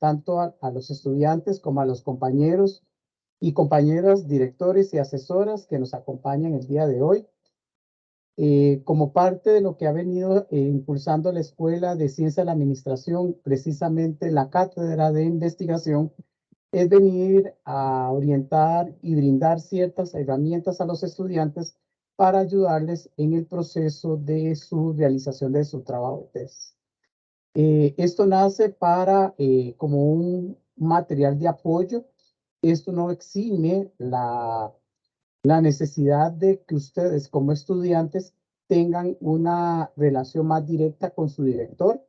tanto a los estudiantes como a los compañeros y compañeras, directores y asesoras que nos acompañan el día de hoy. Como parte de lo que ha venido impulsando la Escuela de Ciencia de la Administración, precisamente la Cátedra de Investigación, es venir a orientar y brindar ciertas herramientas a los estudiantes para ayudarles en el proceso de su realización de su trabajo de tesis. Esto nace como un material de apoyo. Esto no exime la necesidad de que ustedes como estudiantes tengan una relación más directa con su director.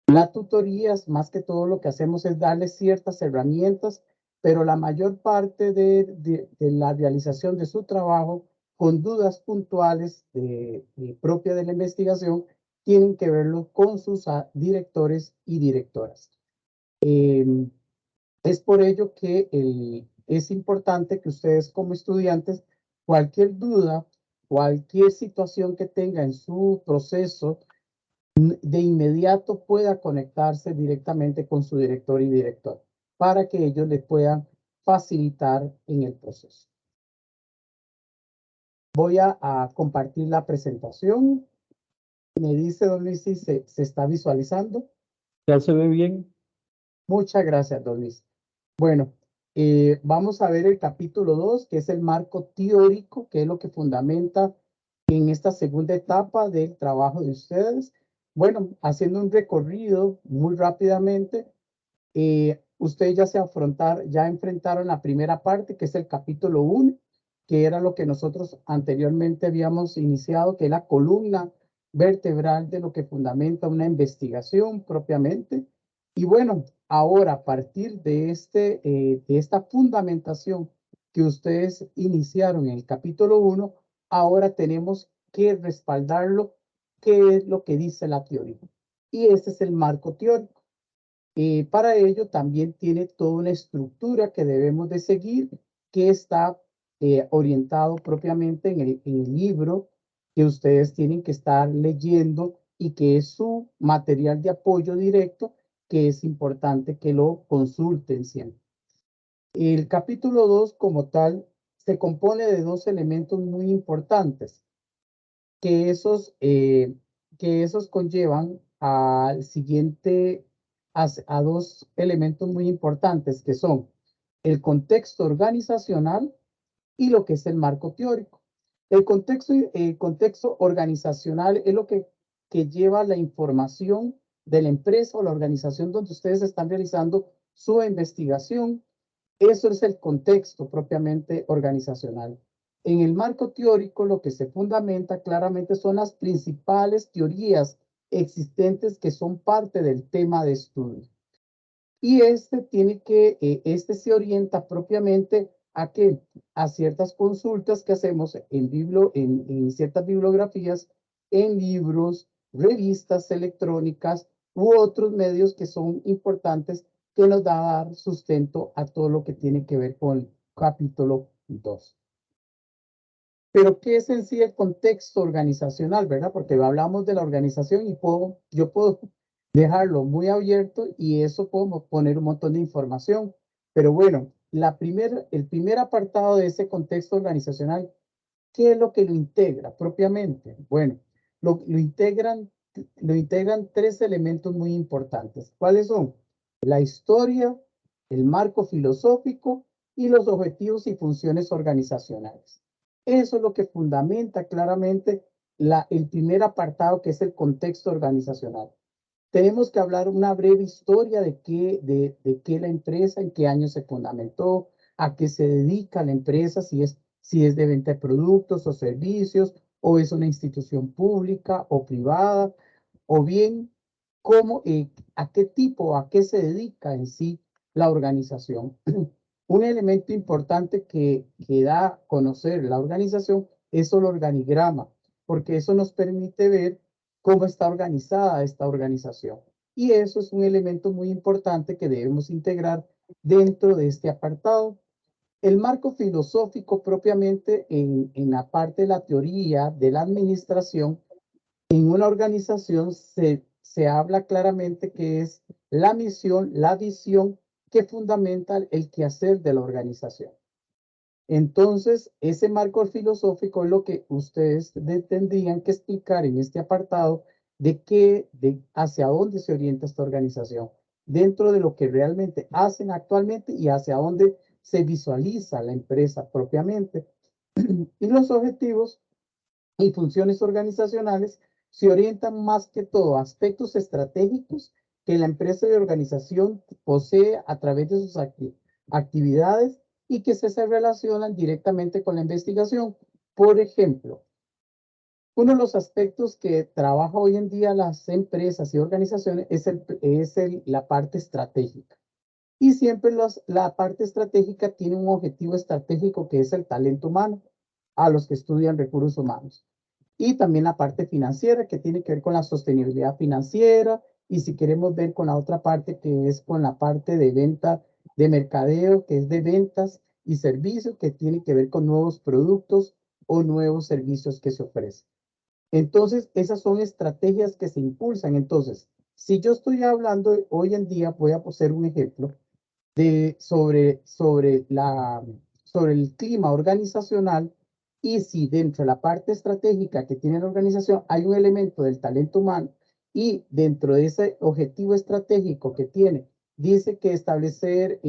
Las tutorías, más que todo lo que hacemos es darles ciertas herramientas, pero la mayor parte de la realización de su trabajo con dudas puntuales propias de la investigación tienen que verlo con sus directores y directoras. Es por ello que es importante que ustedes como estudiantes, cualquier duda, cualquier situación que tenga en su proceso, de inmediato pueda conectarse directamente con su director y directora para que ellos les puedan facilitar en el proceso. Voy a compartir la presentación. Me dice don Luis si se está visualizando. Ya se ve bien. Muchas gracias, don Luis. Bueno, vamos a ver el capítulo 2, que es el marco teórico, que es lo que fundamenta en esta segunda etapa del trabajo de ustedes. Bueno, haciendo un recorrido muy rápidamente, ustedes ya enfrentaron la primera parte, que es el capítulo 1, que era lo que nosotros anteriormente habíamos iniciado, que es la columna vertebral de lo que fundamenta una investigación propiamente. Y bueno, ahora a partir de esta fundamentación que ustedes iniciaron en el capítulo 1, ahora tenemos que respaldarlo, qué es lo que dice la teoría. Y este es el marco teórico. Para ello también tiene toda una estructura que debemos de seguir, que está orientado propiamente en el libro que ustedes tienen que estar leyendo y que es su material de apoyo directo, que es importante que lo consulten siempre. El capítulo 2 como tal se compone de dos elementos muy importantes, que esos conllevan al siguiente, a dos elementos muy importantes, que son el contexto organizacional y lo que es el marco teórico. El contexto organizacional es lo que lleva la información de la empresa o la organización donde ustedes están realizando su investigación. Eso es el contexto propiamente organizacional. En el marco teórico, lo que se fundamenta claramente son las principales teorías existentes que son parte del tema de estudio. Y este se orienta propiamente a qué? A ciertas consultas que hacemos en ciertas bibliografías, en libros, revistas electrónicas u otros medios que son importantes, que nos da a dar sustento a todo lo que tiene que ver con el capítulo 2. Pero ¿qué es en sí el contexto organizacional, verdad? Porque hablamos de la organización y yo puedo dejarlo muy abierto y eso puedo poner un montón de información. Pero bueno, el primer apartado de ese contexto organizacional, ¿qué es lo que lo integra propiamente? Bueno, lo integran tres elementos muy importantes. ¿Cuáles son? La historia, el marco filosófico y los objetivos y funciones organizacionales. Eso es lo que fundamenta claramente el primer apartado, que es el contexto organizacional. Tenemos que hablar una breve historia de qué la empresa, en qué año se fundamentó, a qué se dedica la empresa, si es de venta de productos o servicios, o es una institución pública o privada, o bien a qué se dedica en sí la organización. Un elemento importante que da a conocer la organización es el organigrama, porque eso nos permite ver cómo está organizada esta organización. Y eso es un elemento muy importante que debemos integrar dentro de este apartado. El marco filosófico propiamente en la parte de la teoría de la administración, en una organización se se habla claramente que es la misión, la visión que fundamenta el quehacer de la organización. Entonces, ese marco filosófico es lo que ustedes tendrían que explicar en este apartado de hacia dónde se orienta esta organización, dentro de lo que realmente hacen actualmente y hacia dónde se visualiza la empresa propiamente. Y los objetivos y funciones organizacionales se orientan más que todo a aspectos estratégicos que la empresa y organización posee a través de sus actividades y que se relacionan directamente con la investigación. Por ejemplo, uno de los aspectos que trabaja hoy en día las empresas y organizaciones es la parte estratégica. Y siempre la parte estratégica tiene un objetivo estratégico que es el talento humano, a los que estudian recursos humanos. Y también la parte financiera, que tiene que ver con la sostenibilidad financiera. Y si queremos ver con la otra parte, que es con la parte de venta, de mercadeo, que es de ventas y servicios, que tiene que ver con nuevos productos o nuevos servicios que se ofrecen. Entonces, esas son estrategias que se impulsan. Entonces, si yo estoy hablando hoy en día, voy a poner un ejemplo sobre el clima organizacional, y si dentro de la parte estratégica que tiene la organización hay un elemento del talento humano y dentro de ese objetivo estratégico que tiene, dice que establecer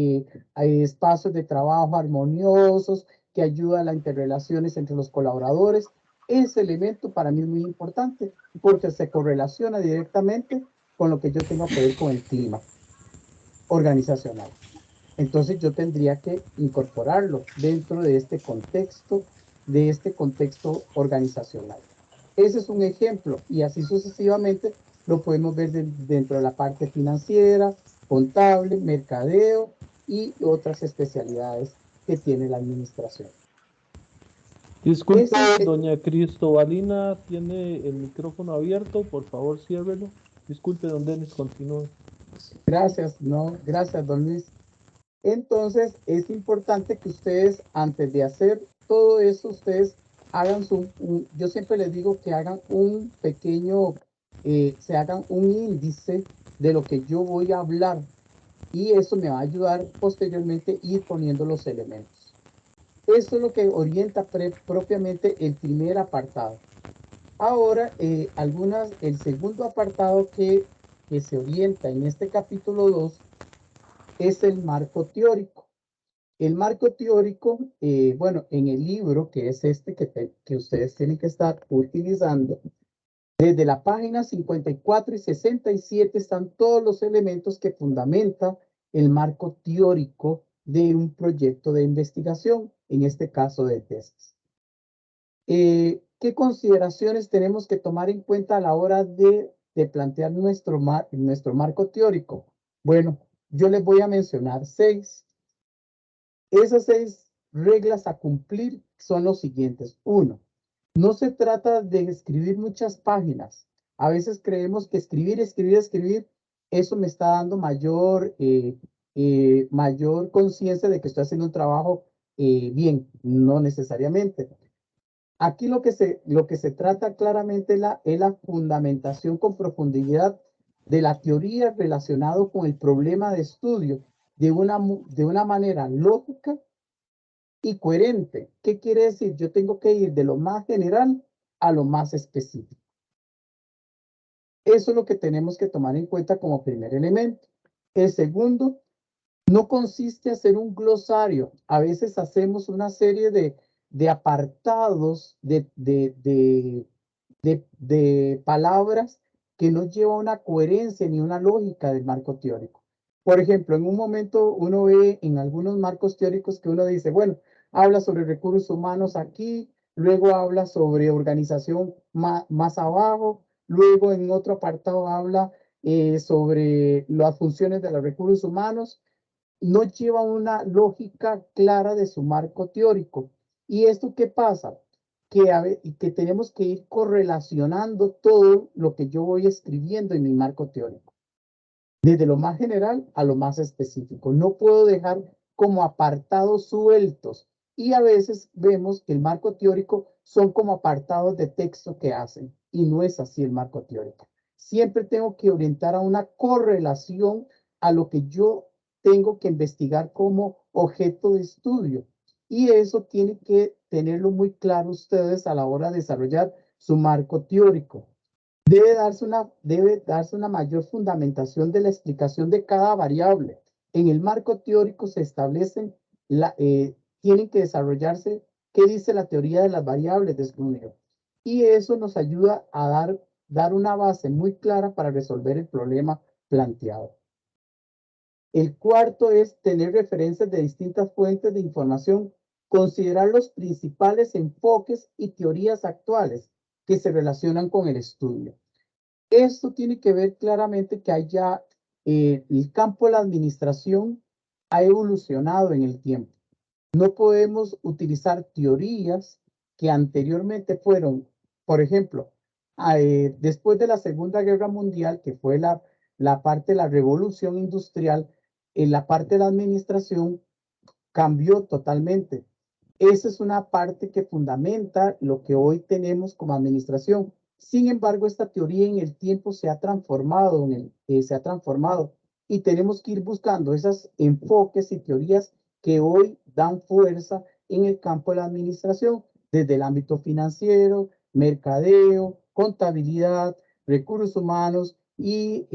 espacios de trabajo armoniosos que ayuda a las interrelaciones entre los colaboradores, ese elemento para mí es muy importante porque se correlaciona directamente con lo que yo tengo que ver con el clima organizacional. Entonces yo tendría que incorporarlo dentro de este contexto organizacional. Ese es un ejemplo y así sucesivamente lo podemos ver dentro de la parte financiera, contable, mercadeo y otras especialidades que tiene la administración. Disculpe, doña Cristobalina, tiene el micrófono abierto, por favor, ciérrelo. Disculpe, don Denis, continúe. Gracias, no, gracias, don Luis. Entonces, es importante que ustedes, antes de hacer todo eso, ustedes hagan yo siempre les digo que hagan un pequeño, se hagan un índice de lo que yo voy a hablar y eso me va a ayudar posteriormente a ir poniendo los elementos. Eso es lo que orienta propiamente el primer apartado. Ahora, el segundo apartado que se orienta en este capítulo 2 es el marco teórico. El marco teórico, bueno, en el libro, que es este que ustedes tienen que estar utilizando, desde la página 54 y 67 están todos los elementos que fundamentan el marco teórico de un proyecto de investigación, en este caso de tesis. ¿Qué consideraciones tenemos que tomar en cuenta a la hora de plantear nuestro marco teórico? Bueno, yo les voy a mencionar 6. Esas 6 reglas a cumplir son los siguientes. 1. No se trata de escribir muchas páginas. A veces creemos que escribir, eso me está dando mayor conciencia de que estoy haciendo un trabajo bien. No necesariamente. Aquí lo que se trata claramente es la fundamentación con profundidad de la teoría relacionado con el problema de estudio de una manera lógica y coherente. ¿Qué quiere decir? Yo tengo que ir de lo más general a lo más específico. Eso es lo que tenemos que tomar en cuenta como primer elemento. El segundo, no consiste en hacer un glosario. A veces hacemos una serie de apartados de palabras que no llevan una coherencia ni una lógica del marco teórico. Por ejemplo, en un momento uno ve en algunos marcos teóricos que uno dice, bueno, habla sobre recursos humanos aquí, luego habla sobre organización más abajo, luego en otro apartado habla sobre las funciones de los recursos humanos. No lleva una lógica clara de su marco teórico. ¿Y esto qué pasa? Que tenemos que ir correlacionando todo lo que yo voy escribiendo en mi marco teórico, desde lo más general a lo más específico. No puedo dejar como apartados sueltos. Y a veces vemos que el marco teórico son como apartados de texto que hacen. Y no es así el marco teórico. siempre tengo que orientar a una correlación a lo que yo tengo que investigar como objeto de estudio. Y eso tiene que tenerlo muy claro ustedes a la hora de desarrollar su marco teórico. Debe darse una mayor fundamentación de la explicación de cada variable. En el marco teórico se establecen, tienen que desarrollarse qué dice la teoría de las variables de estudio. Y eso nos ayuda a dar una base muy clara para resolver el problema planteado. El cuarto es tener referencias de distintas fuentes de información, considerar los principales enfoques y teorías actuales que se relacionan con el estudio. Esto tiene que ver claramente que haya el campo de la administración ha evolucionado en el tiempo. No podemos utilizar teorías que anteriormente fueron, por ejemplo, después de la Segunda Guerra Mundial, que fue la parte de la revolución industrial, en la parte de la administración cambió totalmente. Esa es una parte que fundamenta lo que hoy tenemos como administración. Sin embargo, esta teoría en el tiempo se ha transformado, y tenemos que ir buscando esos enfoques y teorías que hoy dan fuerza en el campo de la administración, desde el ámbito financiero, mercadeo, contabilidad, recursos humanos y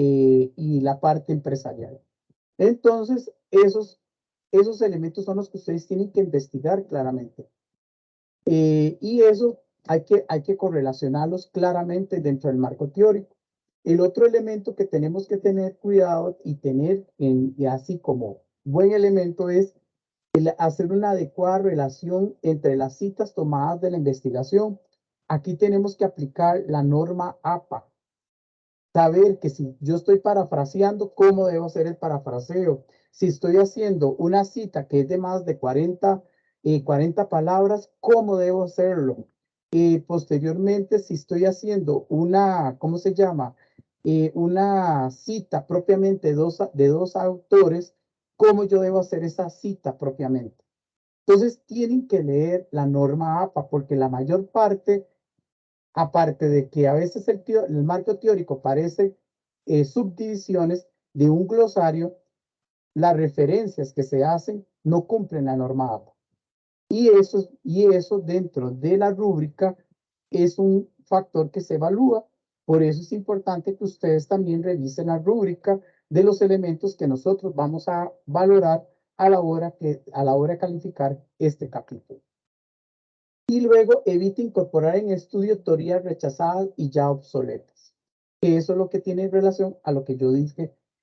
la parte empresarial. Entonces, esos elementos son los que ustedes tienen que investigar claramente. Y eso hay que correlacionarlos claramente dentro del marco teórico. El otro elemento que tenemos que tener cuidado y tener y así como buen elemento es hacer una adecuada relación entre las citas tomadas de la investigación. Aquí tenemos que aplicar la norma APA. Saber que si yo estoy parafraseando, ¿cómo debo hacer el parafraseo? Si estoy haciendo una cita que es de más de 40 palabras, ¿cómo debo hacerlo? Posteriormente, si estoy haciendo una, ¿cómo se llama? Una cita propiamente de dos autores, ¿cómo yo debo hacer esa cita propiamente? Entonces, tienen que leer la norma APA, porque la mayor parte, aparte de que a veces el marco teórico parece subdivisiones de un glosario, las referencias que se hacen no cumplen la norma APA. Y eso dentro de la rúbrica es un factor que se evalúa. Por eso es importante que ustedes también revisen la rúbrica de los elementos que nosotros vamos a valorar a la hora de calificar este capítulo. Y luego evite incorporar en estudio teorías rechazadas y ya obsoletas. Que eso es lo que tiene relación a lo que yo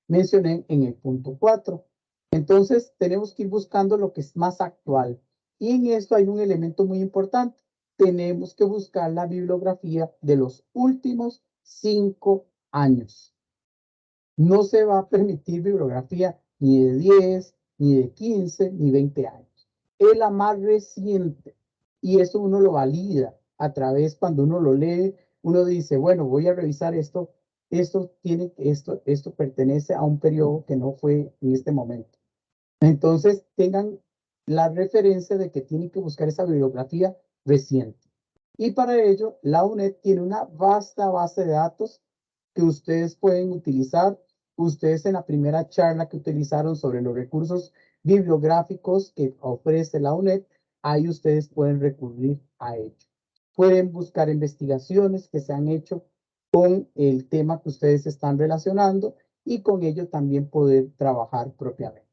mencioné en el punto 4. Entonces, tenemos que ir buscando lo que es más actual. Y en esto hay un elemento muy importante. Tenemos que buscar la bibliografía de los últimos 5 años. No se va a permitir bibliografía ni de 10, ni de 15, ni 20 años. Es la más reciente. Y eso uno lo valida a través, cuando uno lo lee, uno dice, bueno, voy a revisar esto. Esto pertenece a un periodo que no fue en este momento. Entonces, tengan la referencia de que tienen que buscar esa bibliografía reciente. Y para ello, la UNED tiene una vasta base de datos que ustedes pueden utilizar. Ustedes en la primera charla que utilizaron sobre los recursos bibliográficos que ofrece la UNED, ahí ustedes pueden recurrir a ello. Pueden buscar investigaciones que se han hecho con el tema que ustedes están relacionando y con ello también poder trabajar propiamente.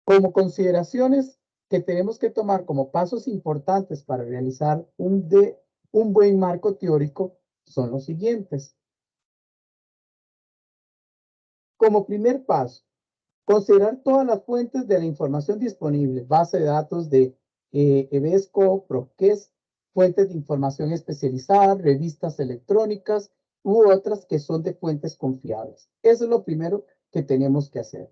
Como consideraciones que tenemos que tomar como pasos importantes para realizar un buen marco teórico son los siguientes. Como primer paso, considerar todas las fuentes de la información disponible, base de datos de EBSCO, PROQUEST, fuentes de información especializada, revistas electrónicas u otras que son de fuentes confiables. Eso es lo primero que tenemos que hacer.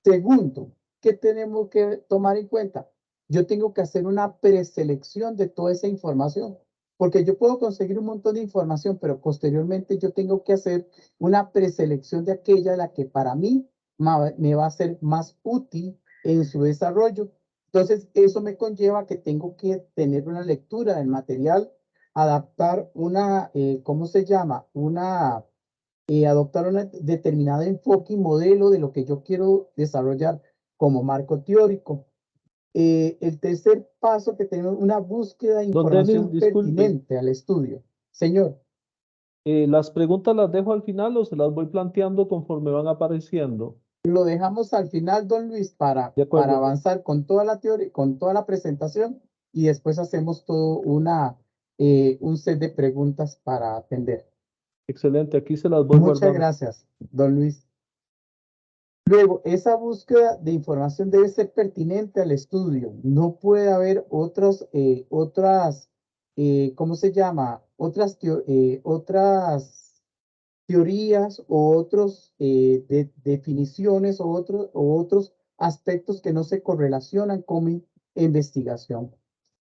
Segundo, ¿qué tenemos que tomar en cuenta? Yo tengo que hacer una preselección de toda esa información, porque yo puedo conseguir un montón de información, pero posteriormente yo tengo que hacer una preselección de aquella la que para mí me va a ser más útil en su desarrollo. Entonces, eso me conlleva que tengo que tener una lectura del material adaptar una, ¿cómo se llama? Adoptar un determinado enfoque y modelo de lo que yo quiero desarrollar como marco teórico. El tercer paso que tenemos, una búsqueda de Don Denis, información disculpe. pertinente al estudio. Señor, ¿Las preguntas las dejo al final o se las voy planteando conforme van apareciendo? lo dejamos al final, don Luis, De para acuerdo. avanzar con toda la teoría, con toda la presentación y después hacemos todo un set de preguntas para atender. Excelente, aquí se las voy Muchas guardando. gracias, don Luis. Luego, esa búsqueda de información debe ser pertinente al estudio. No puede haber ¿cómo se llama? Otras teorías o definiciones o otros aspectos que no se correlacionan con mi investigación.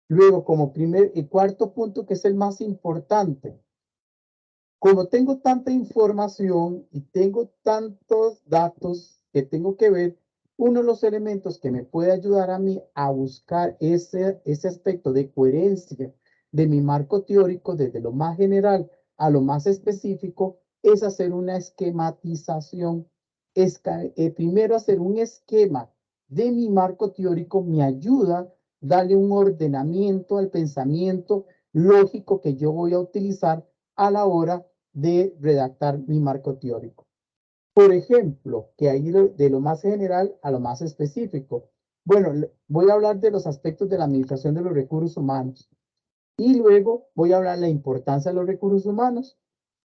Luego, como primer y cuarto punto, que es el más importante, como tengo tanta información y tengo tantos datos que tengo que ver, uno de los elementos que me puede ayudar a mí a buscar ese aspecto de coherencia de mi marco teórico desde lo más general a lo más específico es hacer una esquematización. Primero hacer un esquema de mi marco teórico me ayuda a darle un ordenamiento al pensamiento lógico que yo voy a utilizar a la hora de redactar mi marco teórico. Por ejemplo, que hay de lo más general a lo más específico. Bueno, voy a hablar de los aspectos de la administración de los recursos humanos y luego voy a hablar de la importancia de los recursos humanos.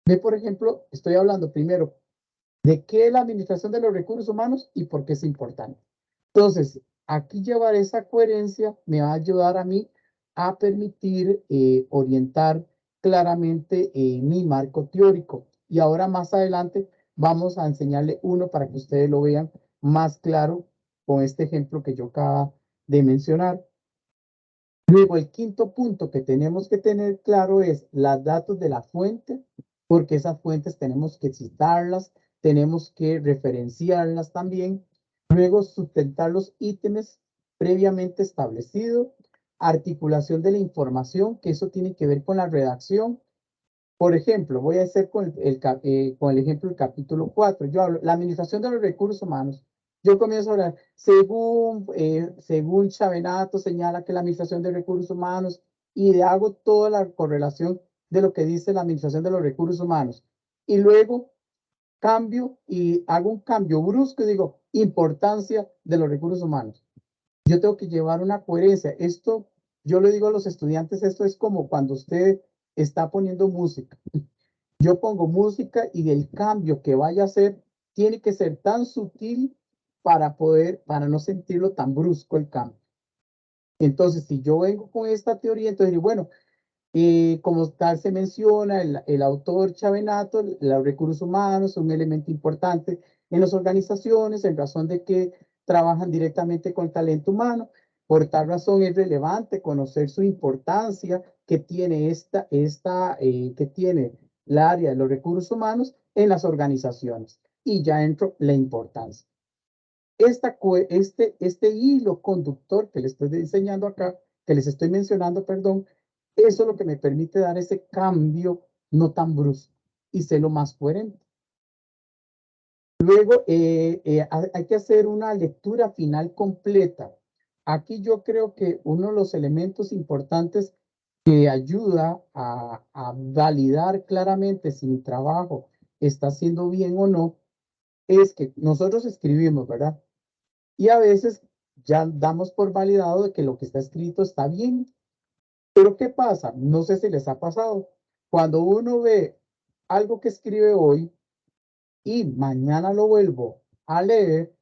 Ve, por ejemplo, estoy hablando primero de qué es la administración de los recursos humanos y por qué es importante. Entonces, aquí llevar esa coherencia me va a ayudar a mí a permitir orientar claramente mi marco teórico. Y ahora más adelante vamos a enseñarle uno para que ustedes lo vean más claro con este ejemplo que yo acabo de mencionar. Luego, el quinto punto que tenemos que tener claro es los datos de la fuente, porque esas fuentes tenemos que citarlas, tenemos que referenciarlas también. Luego, sustentar los ítems previamente establecidos, articulación de la información, que eso tiene que ver con la redacción. Por ejemplo, voy a hacer con el ejemplo del capítulo 4. Yo hablo, la administración de los recursos humanos. Yo comienzo a hablar, según Chavenato señala que la administración de recursos humanos y hago toda la correlación de lo que dice la administración de los recursos humanos. Y luego cambio y hago un cambio brusco y digo, importancia de los recursos humanos. Yo tengo que llevar una coherencia. Esto, yo le digo a los estudiantes, esto es como cuando usted está poniendo música. Yo pongo música y el cambio que vaya a hacer tiene que ser tan sutil para no sentirlo tan brusco el cambio. Entonces, si yo vengo con esta teoría, entonces, bueno, como tal se menciona, el autor Chavenato, los recursos humanos son un elemento importante en las organizaciones en razón de que trabajan directamente con el talento humano. Por tal razón es relevante conocer su importancia que tiene que tiene la área de los recursos humanos en las organizaciones. Y ya entro la importancia. Este hilo conductor que les estoy enseñando acá, que les estoy mencionando, perdón, eso es lo que me permite dar ese cambio no tan brusco y ser lo más coherente. Luego, hay que hacer una lectura final completa. Aquí yo creo que uno de los elementos importantes que ayuda a validar claramente si mi trabajo está haciendo bien o no, es que nosotros escribimos, ¿verdad? Y a veces ya damos por validado de que lo que está escrito está bien. Pero ¿qué pasa? No sé si les ha pasado. Cuando uno ve algo que escribe hoy y mañana lo vuelvo a leer,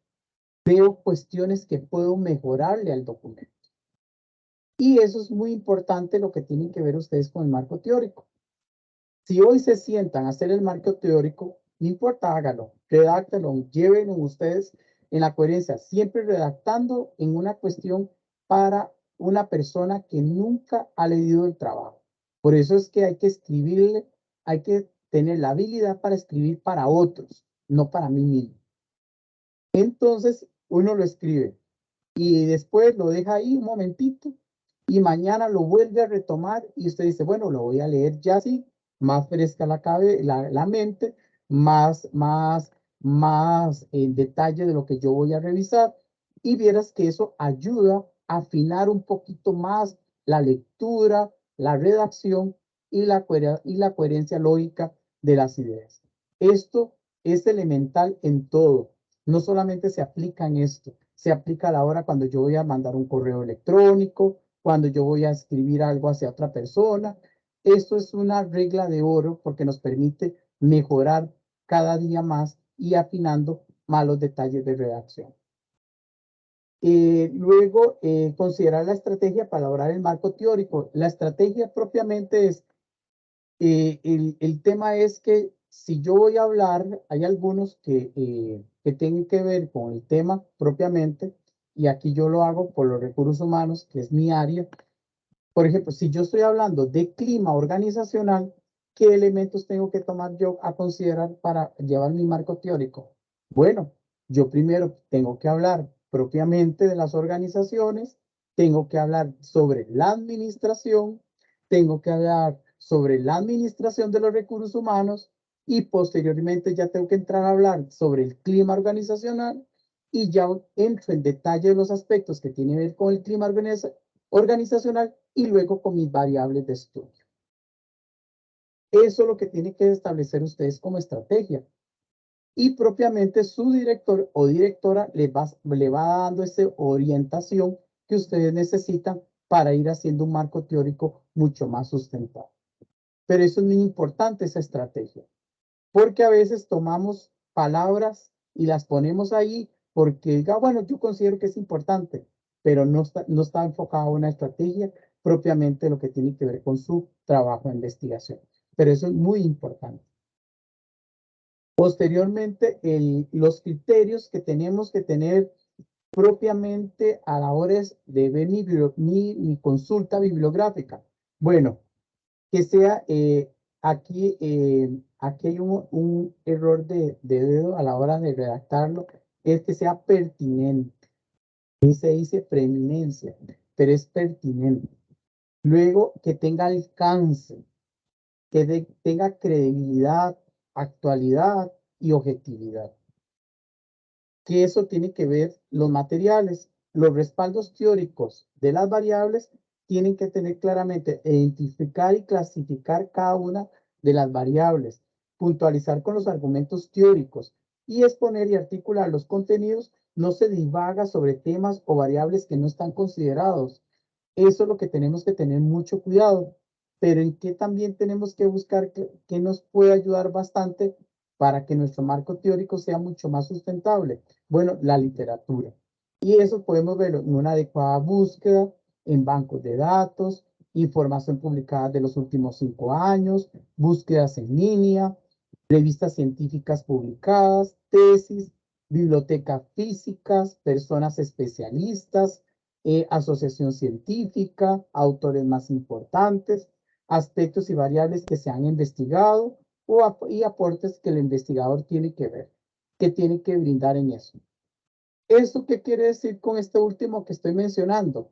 veo cuestiones que puedo mejorarle al documento. Y eso es muy importante lo que tienen que ver ustedes con el marco teórico. Si hoy se sientan a hacer el marco teórico, no importa, hágalo, redáctelo, llévenlo ustedes en la coherencia, siempre redactando en una cuestión para una persona que nunca ha leído el trabajo. Por eso es que hay que escribirle, hay que tener la habilidad para escribir para otros, no para mí mismo. Entonces, uno lo escribe y después lo deja ahí un momentito y mañana lo vuelve a retomar y usted dice, bueno, lo voy a leer ya así, más fresca la mente, más en detalle de lo que yo voy a revisar y vieras que eso ayuda a afinar un poquito más la lectura, la redacción y la coherencia lógica de las ideas. Esto es elemental en todo. No solamente se aplica en esto, se aplica a la hora cuando yo voy a mandar un correo electrónico, cuando yo voy a escribir algo hacia otra persona. Esto es una regla de oro porque nos permite mejorar cada día más y afinando más los detalles de redacción. Luego, considerar la estrategia para elaborar el marco teórico. La estrategia propiamente es, el tema es que si yo voy a hablar, hay algunos que tienen que ver con el tema propiamente, y aquí yo lo hago por los recursos humanos, que es mi área. Por ejemplo, si yo estoy hablando de clima organizacional, ¿qué elementos tengo que tomar yo a considerar para llevar mi marco teórico? Bueno, yo primero tengo que hablar propiamente de las organizaciones, tengo que hablar sobre la administración, tengo que hablar sobre la administración de los recursos humanos y posteriormente ya tengo que entrar a hablar sobre el clima organizacional y ya entro en detalle de los aspectos que tienen que ver con el clima organizacional y luego con mis variables de estudio. Eso es lo que tiene que establecer ustedes como estrategia. Y propiamente su director o directora le va dando esa orientación que ustedes necesitan para ir haciendo un marco teórico mucho más sustentable. Pero eso es muy importante, esa estrategia, porque a veces tomamos palabras y las ponemos ahí porque, bueno, yo considero que es importante, pero no está enfocado a una estrategia propiamente lo que tiene que ver con su trabajo de investigación. Pero eso es muy importante. Posteriormente, los criterios que tenemos que tener propiamente a la hora de ver mi consulta bibliográfica. Bueno, que sea, aquí hay un error de dedo a la hora de redactarlo, es que sea pertinente. Y se dice preeminencia, pero es pertinente. Luego, que tenga alcance, que tenga credibilidad, actualidad y objetividad. Que eso tiene que ver los materiales, los respaldos teóricos de las variables tienen que tener claramente identificar y clasificar cada una de las variables, puntualizar con los argumentos teóricos y exponer y articular los contenidos. No se divaga sobre temas o variables que no están considerados. Eso es lo que tenemos que tener mucho cuidado, pero en qué también tenemos que buscar que nos puede ayudar bastante para que nuestro marco teórico sea mucho más sustentable. Bueno, la literatura. Y eso podemos verlo en una adecuada búsqueda, en bancos de datos, información publicada de los últimos 5 años, búsquedas en línea, revistas científicas publicadas, tesis, bibliotecas físicas, personas especialistas, asociación científica, autores más importantes, aspectos y variables que se han investigado y aportes que el investigador tiene que ver, que tiene que brindar en eso. ¿Esto qué quiere decir con este último que estoy mencionando?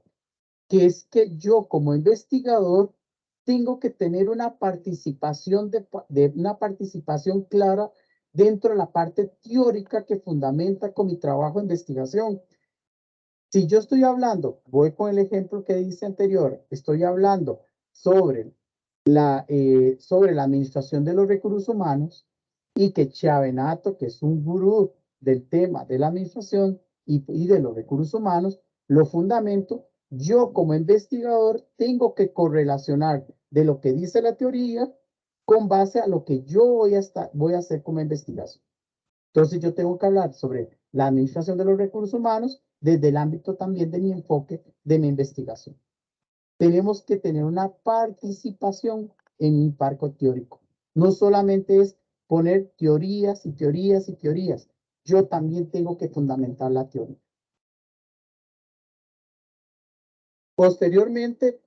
Que es que yo como investigador tengo que tener una participación una participación clara dentro de la parte teórica que fundamenta con mi trabajo de investigación. Si yo estoy hablando, voy con el ejemplo que dice anterior, estoy hablando sobre sobre la administración de los recursos humanos y que Chavenato, que es un gurú del tema de la administración y de los recursos humanos, lo fundamento, yo como investigador tengo que correlacionar de lo que dice la teoría con base a lo que yo voy a hacer como investigación. Entonces yo tengo que hablar sobre la administración de los recursos humanos desde el ámbito también de mi enfoque de mi investigación. Tenemos que tener una participación en un marco teórico. No solamente es poner teorías y teorías y teorías. Yo también tengo que fundamentar la teoría. Posteriormente,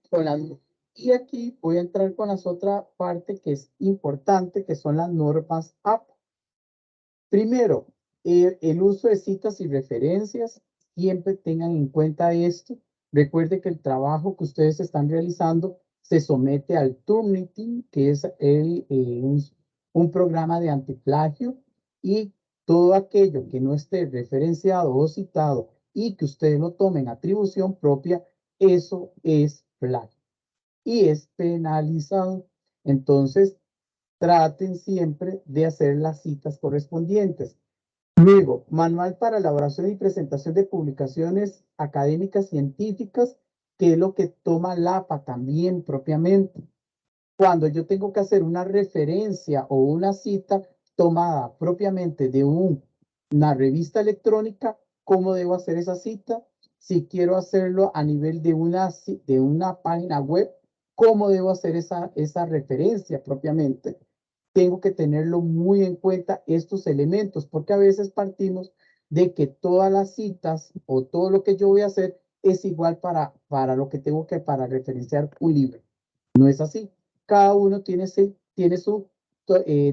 y aquí voy a entrar con las otra parte que es importante, que son las normas AP. Primero, el uso de citas y referencias. Siempre tengan en cuenta esto. Recuerde que el trabajo que ustedes están realizando se somete al Turnitin, que es un programa de antiplagio, y todo aquello que no esté referenciado o citado y que ustedes lo tomen atribución propia, eso es plagio y es penalizado. Entonces, traten siempre de hacer las citas correspondientes. Luego, manual para elaboración y presentación de publicaciones académicas científicas, que es lo que toma la APA también propiamente. Cuando yo tengo que hacer una referencia o una cita tomada propiamente de una revista electrónica, ¿cómo debo hacer esa cita? Si quiero hacerlo a nivel de una página web, ¿cómo debo hacer esa referencia propiamente? Tengo que tenerlo muy en cuenta estos elementos, porque a veces partimos de que todas las citas o todo lo que yo voy a hacer es igual para lo que tengo que para referenciar un libro. No es así. Cada uno tiene su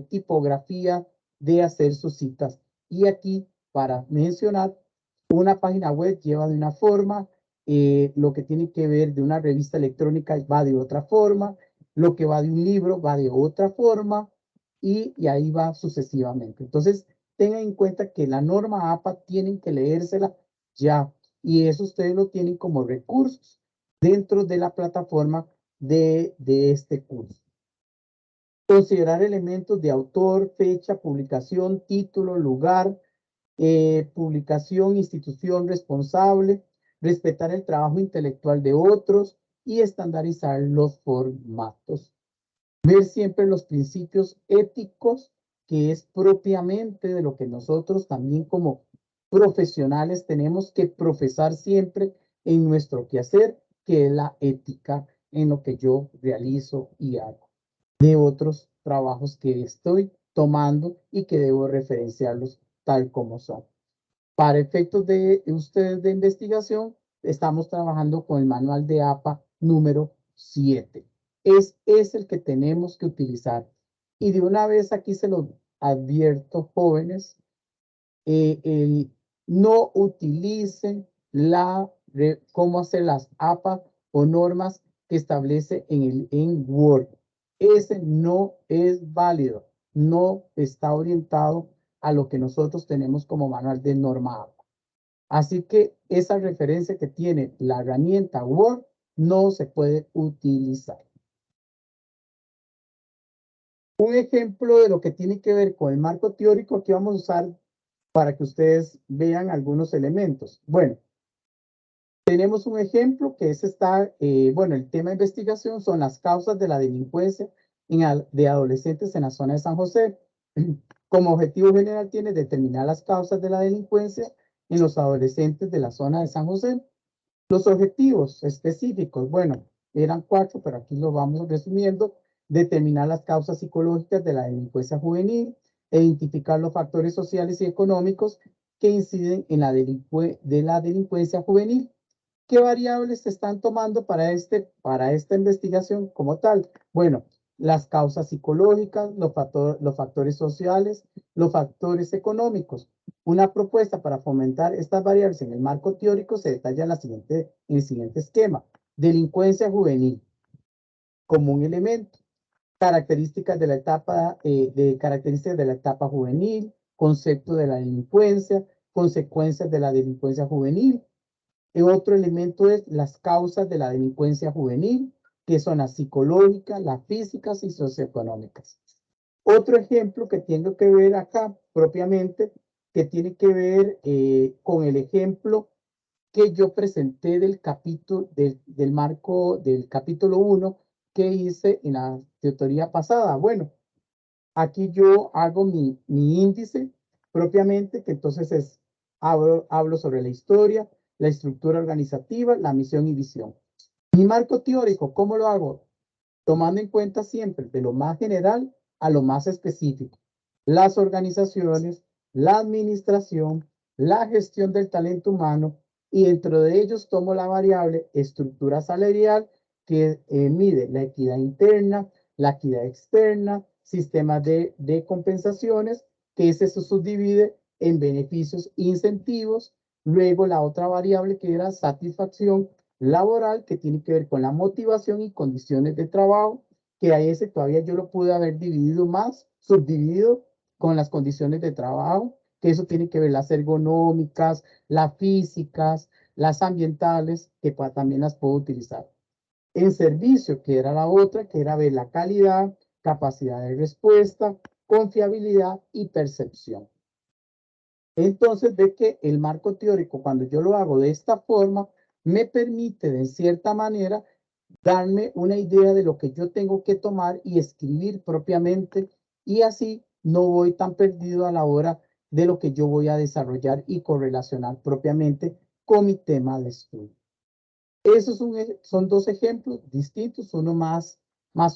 tipografía de hacer sus citas. Y aquí, para mencionar, una página web lleva de una forma, lo que tiene que ver de una revista electrónica va de otra forma, lo que va de un libro va de otra forma, y ahí va sucesivamente. Entonces, tengan en cuenta que la norma APA tienen que leérsela ya, y eso ustedes lo tienen como recursos dentro de la plataforma de este curso. Considerar elementos de autor, fecha, publicación, título, lugar, publicación, institución responsable, respetar el trabajo intelectual de otros y estandarizar los formatos. Ver siempre los principios éticos, que es propiamente de lo que nosotros también como profesionales tenemos que profesar siempre en nuestro quehacer, que es la ética en lo que yo realizo y hago, de otros trabajos que estoy tomando y que debo referenciarlos tal como son. Para efectos de ustedes de investigación, estamos trabajando con el manual de APA número 7. Es el que tenemos que utilizar. Y de una vez aquí se los advierto, jóvenes, no utilicen cómo hacer las APA o normas que establece en Word. Ese no es válido, no está orientado a lo que nosotros tenemos como manual de norma APA. Así que esa referencia que tiene la herramienta Word no se puede utilizar. Un ejemplo de lo que tiene que ver con el marco teórico que vamos a usar para que ustedes vean algunos elementos. Bueno, tenemos un ejemplo que bueno, el tema de investigación son las causas de la delincuencia de adolescentes en la zona de San José. Como objetivo general tiene determinar las causas de la delincuencia en los adolescentes de la zona de San José. Los objetivos específicos, bueno, eran 4, pero aquí lo vamos resumiendo. Determinar las causas psicológicas de la delincuencia juvenil, identificar los factores sociales y económicos que inciden en la delincuencia juvenil. ¿Qué variables se están tomando para esta investigación como tal? Bueno, las causas psicológicas, los factores sociales, los factores económicos. Una propuesta para fomentar estas variables en el marco teórico se detalla en el siguiente esquema. Delincuencia juvenil como un elemento. Características de la etapa juvenil, concepto de la delincuencia, consecuencias de la delincuencia juvenil. El otro elemento es las causas de la delincuencia juvenil, que son las psicológicas, las físicas y socioeconómicas. Otro ejemplo que tengo que ver acá propiamente, que tiene que ver con el ejemplo que yo presenté del capítulo, del marco del capítulo 1 que hice en la teoría pasada. Bueno, aquí yo hago mi índice propiamente, que entonces hablo sobre la historia, la estructura organizativa, la misión y visión. Mi marco teórico, ¿cómo lo hago? Tomando en cuenta siempre de lo más general a lo más específico. Las organizaciones, la administración, la gestión del talento humano, y dentro de ellos tomo la variable estructura salarial, que mide la equidad interna, la equidad externa, sistemas de compensaciones, que ese se subdivide en beneficios e incentivos. Luego la otra variable que era satisfacción, laboral, que tiene que ver con la motivación y condiciones de trabajo, que a ese todavía yo lo pude haber dividido más, subdividido con las condiciones de trabajo, que eso tiene que ver las ergonómicas, las físicas, las ambientales, que también las puedo utilizar. En servicio, que era la otra, que era ver la calidad, capacidad de respuesta, confiabilidad y percepción. Entonces, ve que el marco teórico, cuando yo lo hago de esta forma, me permite, de cierta manera, darme una idea de lo que yo tengo que tomar y escribir propiamente, y así no voy tan perdido a la hora de lo que yo voy a desarrollar y correlacionar propiamente con mi tema de estudio. Esos son dos ejemplos distintos, uno más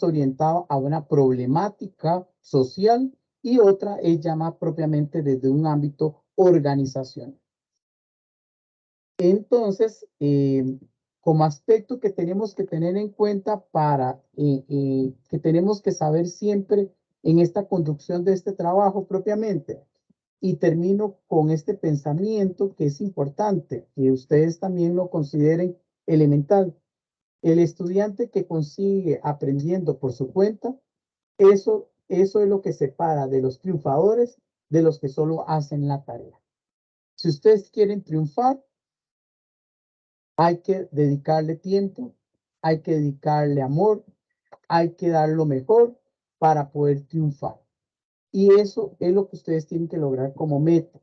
orientado a una problemática social y otra es ya más propiamente desde un ámbito organizacional. Entonces, como aspecto que tenemos que tener en cuenta que tenemos que saber siempre en esta conducción de este trabajo propiamente, y termino con este pensamiento que es importante, que ustedes también lo consideren elemental. El estudiante que consigue aprendiendo por su cuenta, eso es lo que separa de los triunfadores de los que solo hacen la tarea. Si ustedes quieren triunfar, hay que dedicarle tiempo, hay que dedicarle amor, hay que dar lo mejor para poder triunfar. Y eso es lo que ustedes tienen que lograr como meta.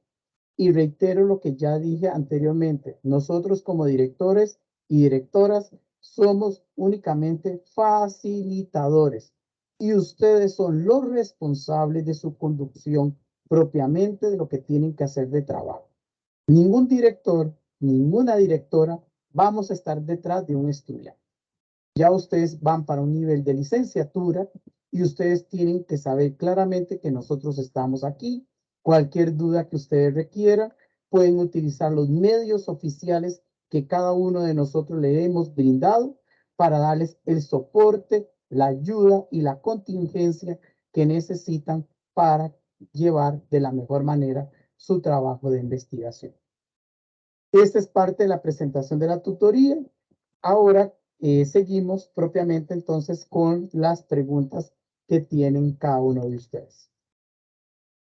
Y reitero lo que ya dije anteriormente, nosotros como directores y directoras somos únicamente facilitadores y ustedes son los responsables de su conducción propiamente de lo que tienen que hacer de trabajo. Ningún director, ninguna directora vamos a estar detrás de un estudiante. Ya ustedes van para un nivel de licenciatura y ustedes tienen que saber claramente que nosotros estamos aquí. Cualquier duda que ustedes requieran, pueden utilizar los medios oficiales que cada uno de nosotros le hemos brindado para darles el soporte, la ayuda y la contingencia que necesitan para llevar de la mejor manera su trabajo de investigación. Esta es parte de la presentación de la tutoría. Ahora seguimos propiamente entonces con las preguntas que tienen cada uno de ustedes.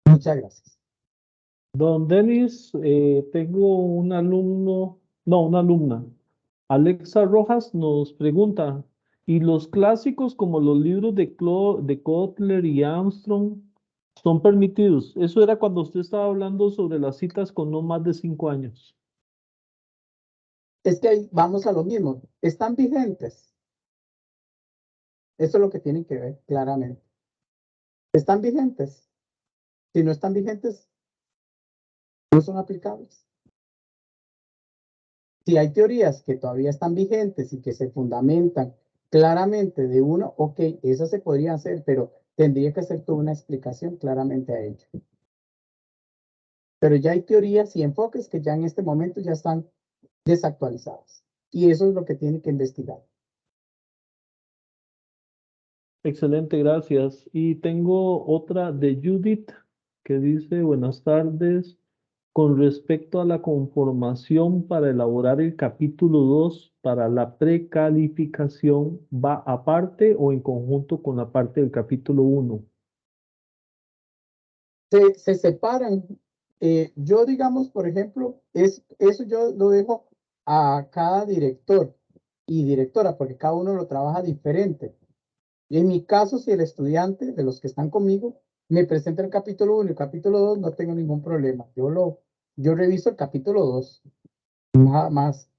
Muchas gracias. Don Denis, tengo un alumno, no, una alumna. Alexa Rojas nos pregunta, ¿y los clásicos como los libros de Kotler y Armstrong son permitidos? Eso era cuando usted estaba hablando sobre las citas con no más de 5 años. Es que ahí vamos a lo mismo. ¿Están vigentes? Eso es lo que tienen que ver claramente. ¿Están vigentes? Si no están vigentes, no son aplicables. Si hay teorías que todavía están vigentes y que se fundamentan claramente de uno, ok, eso se podría hacer, pero tendría que hacer toda una explicación claramente a ello. Pero ya hay teorías y enfoques que ya en este momento ya están desactualizadas. Y eso es lo que tiene que investigar. Excelente, gracias. Y tengo otra de Judith que dice, buenas tardes. Con respecto a la conformación para elaborar el capítulo 2 para la precalificación, ¿va aparte o en conjunto con la parte del capítulo 1? Se separan. Yo, digamos, por ejemplo, eso yo lo dejo a cada director y directora, porque cada uno lo trabaja diferente. Y en mi caso, si el estudiante de los que están conmigo me presenta el capítulo 1 y el capítulo 2, no tengo ningún problema. Yo reviso el capítulo 2. Nada más.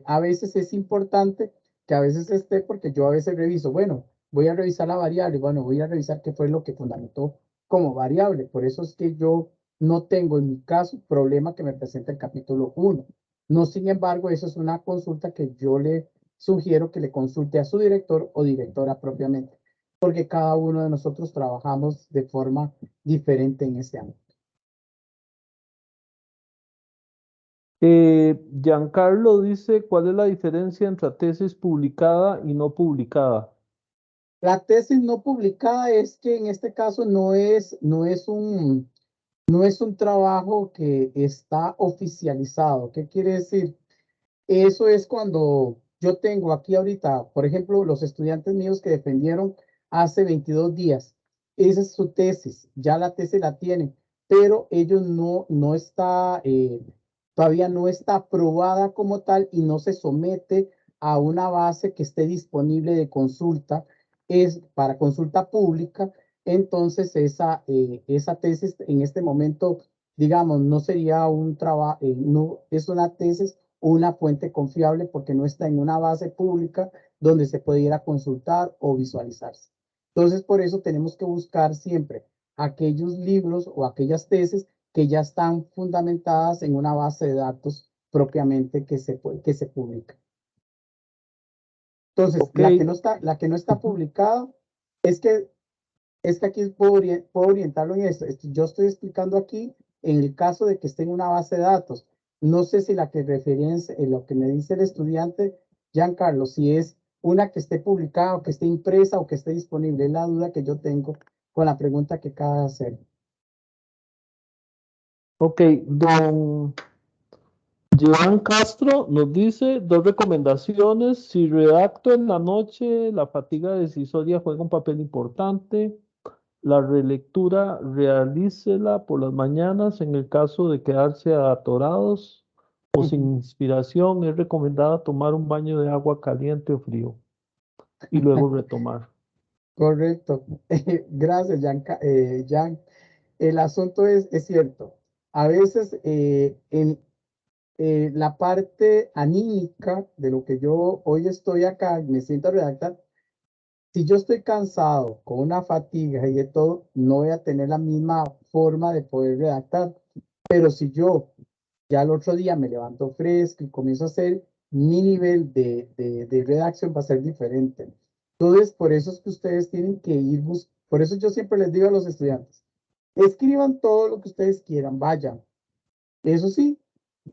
A veces es importante que a veces esté, porque yo a veces reviso, bueno, voy a revisar la variable, bueno, voy a revisar qué fue lo que fundamentó como variable. Por eso es que yo no tengo en mi caso problema que me presente el capítulo 1. No, sin embargo, eso es una consulta que yo le sugiero que le consulte a su director o directora propiamente, porque cada uno de nosotros trabajamos de forma diferente en ese ámbito. Giancarlo dice, ¿cuál es la diferencia entre la tesis publicada y no publicada? La tesis no publicada es que en este caso no es un trabajo que está oficializado. ¿Qué quiere decir? Eso es cuando yo tengo aquí ahorita, por ejemplo, los estudiantes míos que defendieron hace 22 días. Esa es su tesis, ya la tesis la tienen, pero ellos no está, todavía no está aprobada como tal y no se somete a una base que esté disponible de consulta, es para consulta pública. Entonces, esa tesis en este momento, digamos, no sería un trabajo, no es una tesis o una fuente confiable porque no está en una base pública donde se puede ir a consultar o visualizarse. Entonces, por eso tenemos que buscar siempre aquellos libros o aquellas tesis que ya están fundamentadas en una base de datos propiamente que se publica. Entonces, Ok, la que no está ujú. publicada es que aquí puedo orientarlo en esto. Yo estoy explicando aquí en el caso de que esté en una base de datos. No sé si la que referencia, en lo que me dice el estudiante, Giancarlo, si es una que esté publicada o que esté impresa o que esté disponible. Es la duda que yo tengo con la pregunta que acaba de hacer. Ok, don Joan Castro nos dice dos recomendaciones. Si redacto en la noche, la fatiga decisoria juega un papel importante. La relectura, realícela por las mañanas en el caso de quedarse atorados o sin inspiración. Es recomendada tomar un baño de agua caliente o frío y luego retomar. Correcto. Gracias, Jan. El asunto es cierto. A veces la parte anímica de lo que yo hoy estoy acá, me siento a redactar, si yo estoy cansado, con una fatiga y de todo, no voy a tener la misma forma de poder redactar. Pero si yo ya el otro día me levanto fresco y comienzo a hacer, mi nivel de redacción va a ser diferente. Entonces, por eso es que ustedes tienen que ir, por eso yo siempre les digo a los estudiantes, escriban todo lo que ustedes quieran, vayan. Eso sí,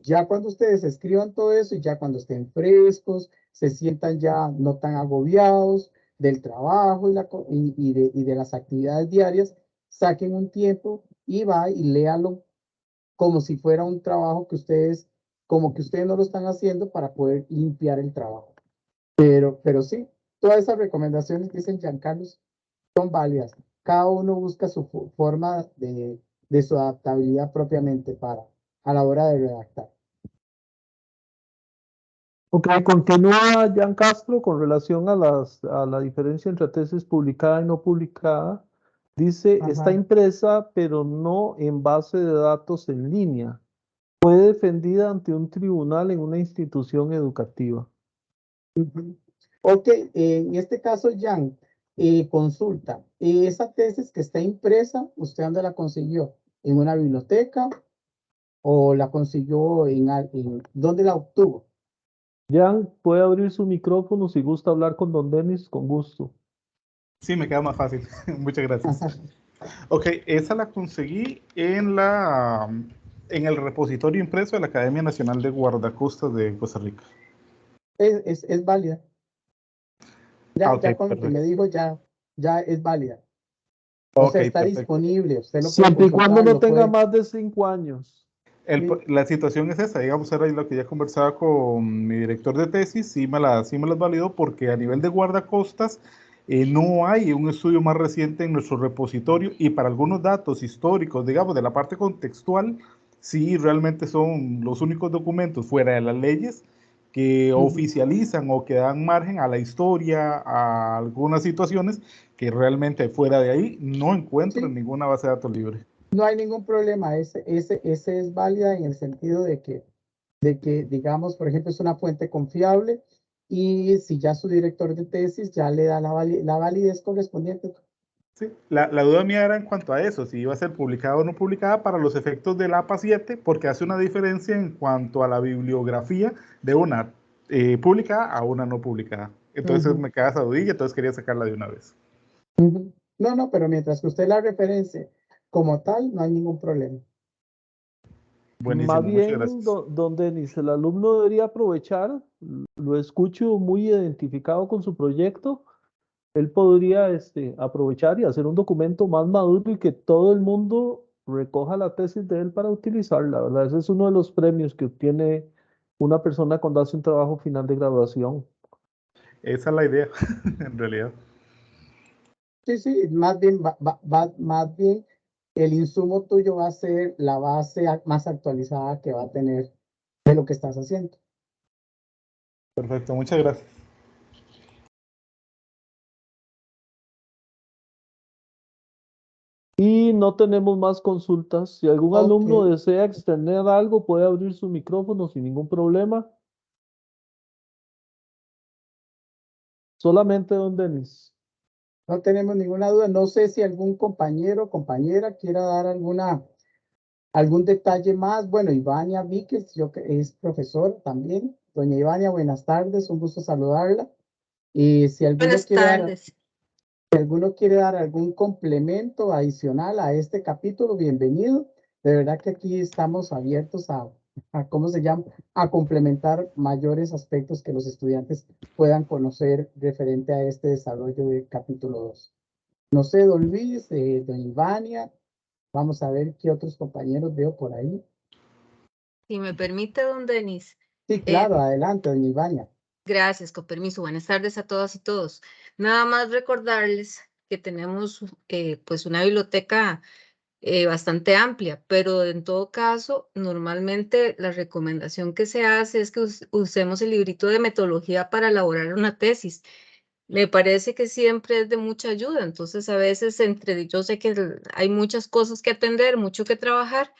ya cuando ustedes escriban todo eso y ya cuando estén frescos, se sientan ya no tan agobiados del trabajo y de las actividades diarias, saquen un tiempo y va y léalo como si fuera un trabajo que ustedes, como que ustedes no lo están haciendo para poder limpiar el trabajo. Pero sí, todas esas recomendaciones que dicen Giancarlos son válidas. Cada uno busca su forma de su adaptabilidad propiamente para a la hora de redactar. Ok, continúa Jan Castro con relación a a la diferencia entre tesis publicada y no publicada. Dice, está Ajá. impresa, pero no en base de datos en línea. Fue defendida ante un tribunal en una institución educativa. Ujú. Ok, en este caso, Jan, consulta. Esa tesis que está impresa, ¿usted dónde la consiguió? ¿En una biblioteca o la consiguió dónde la obtuvo? Jan, puede abrir su micrófono si gusta hablar con don Denis, con gusto. Sí, me queda más fácil. Muchas gracias. Ajá. Ok, esa la conseguí en el repositorio impreso de la Academia Nacional de Guardacostas de Costa Rica. Es válida. Ah, Ya ok, con lo que me perfecto. dijo, ya es válida. O Ok, sea, está perfecto. disponible. Usted lo puede Siempre y cuando consultar, no lo tenga puede. más de 5 años. Sí. La situación es esa, digamos, era lo que ya conversaba con mi director de tesis, sí me las validó porque a nivel de guardacostas no hay un estudio más reciente en nuestro repositorio y para algunos datos históricos, digamos, de la parte contextual, sí realmente son los únicos documentos fuera de las leyes que Ujú. oficializan o que dan margen a la historia, a algunas situaciones que realmente fuera de ahí no encuentro en Sí, ninguna base de datos libre. no hay ningún problema. Ese es válida en el sentido de que, digamos, por ejemplo, es una fuente confiable y si ya su director de tesis ya le da la validez correspondiente. Sí, la duda mía era en cuanto a eso, si iba a ser publicada o no publicada para los efectos del APA 7, porque hace una diferencia en cuanto a la bibliografía de una publicada a una no publicada. Entonces Ujú, me queda esa dudilla, entonces quería sacarla de una vez. ujú. No, no, pero mientras que usted la referencia como tal, no hay ningún problema. Más Buenísimo, muchas bien, gracias. don Denis, el alumno debería aprovechar, lo escucho muy identificado con su proyecto, él podría aprovechar y hacer un documento más maduro y que todo el mundo recoja la tesis de él para utilizarla, ¿verdad? Ese es uno de los premios que obtiene una persona cuando hace un trabajo final de graduación. Esa es la idea, en realidad. Sí, más bien, más bien el insumo tuyo va a ser la base más actualizada que va a tener de lo que estás haciendo. Perfecto, muchas gracias. Y no tenemos más consultas. Si algún Ok. alumno desea extender algo, puede abrir su micrófono sin ningún problema. Solamente don Denis. No tenemos ninguna duda. No sé si algún compañero o compañera quiera dar algún detalle más. Bueno, Ivania Víquez, es profesor también. Doña Ivania, buenas tardes, un gusto saludarla. Y si Buenas tardes. alguno quiere dar algún complemento adicional a este capítulo, bienvenido. De verdad que aquí estamos abiertos a ¿cómo se llama? A complementar mayores aspectos que los estudiantes puedan conocer referente a este desarrollo del capítulo 2. No sé, don Luis, don Ivania, vamos a ver qué otros compañeros veo por ahí. Si me permite, don Denis. Sí, claro, adelante, doña Ivania. Gracias, con permiso. Buenas tardes a todas y todos. Nada más recordarles que tenemos pues una biblioteca bastante amplia, pero en todo caso, normalmente la recomendación que se hace es que usemos el librito de metodología para elaborar una tesis. Me parece que siempre es de mucha ayuda, entonces a veces yo sé que hay muchas cosas que atender, mucho que trabajar,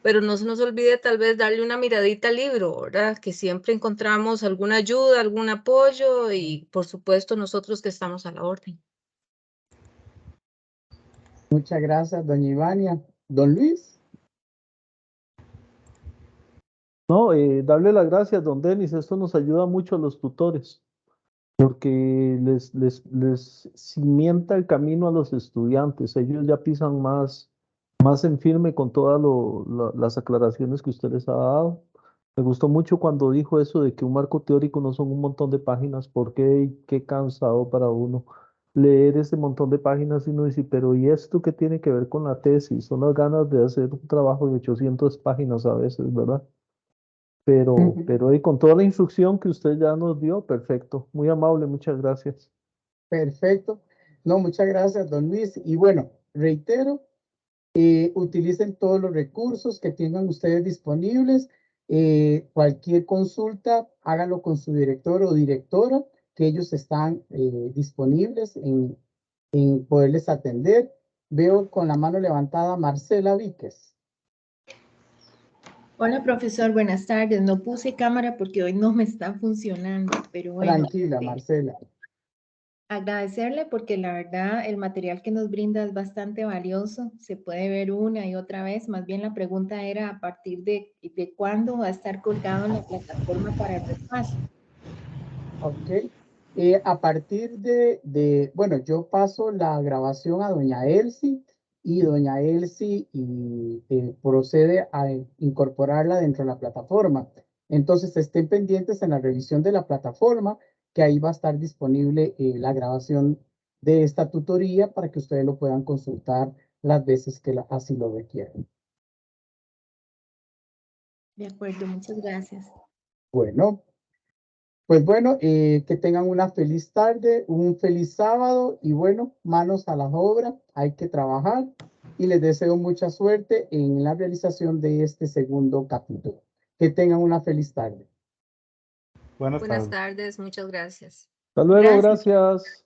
pero no se nos olvide tal vez darle una miradita al libro, ¿verdad? Que siempre encontramos alguna ayuda, algún apoyo y por supuesto nosotros que estamos a la orden. Muchas gracias, doña Ivania. Don Luis. No, darle las gracias, don Denis. Esto nos ayuda mucho a los tutores, porque les cimienta el camino a los estudiantes. Ellos ya pisan más en firme con todas las aclaraciones que usted les ha dado. Me gustó mucho cuando dijo eso de que un marco teórico no son un montón de páginas, porque qué cansado para uno leer ese montón de páginas y uno dice, pero ¿y esto qué tiene que ver con la tesis? Son las ganas de hacer un trabajo de 800 páginas a veces, ¿verdad? Pero y con toda la instrucción que usted ya nos dio, perfecto. Muy amable, muchas gracias. Perfecto. No, muchas gracias, don Luis. Y bueno, reitero, utilicen todos los recursos que tengan ustedes disponibles. Cualquier consulta, háganlo con su director o directora, que ellos están disponibles en poderles atender. Veo con la mano levantada Marcela Víquez. Hola, profesor, buenas tardes. No puse cámara porque hoy no me está funcionando, pero bueno. Tranquila, Marcela. Agradecerle porque la verdad el material que nos brinda es bastante valioso. Se puede ver una y otra vez. Más bien la pregunta era a partir de cuándo va a estar colgado en la plataforma para el repaso. Ok. A partir bueno, yo paso la grabación a doña Elsie y doña Elsie procede a incorporarla dentro de la plataforma. Entonces, estén pendientes en la revisión de la plataforma, que ahí va a estar disponible la grabación de esta tutoría para que ustedes lo puedan consultar las veces que así lo requieran. De acuerdo, muchas gracias. Bueno. Pues bueno, que tengan una feliz tarde, un feliz sábado y bueno, manos a la obra, hay que trabajar y les deseo mucha suerte en la realización de este segundo capítulo. Que tengan una feliz tarde. Buenas tardes. Buenas tardes, muchas gracias. Hasta luego, Gracias. gracias.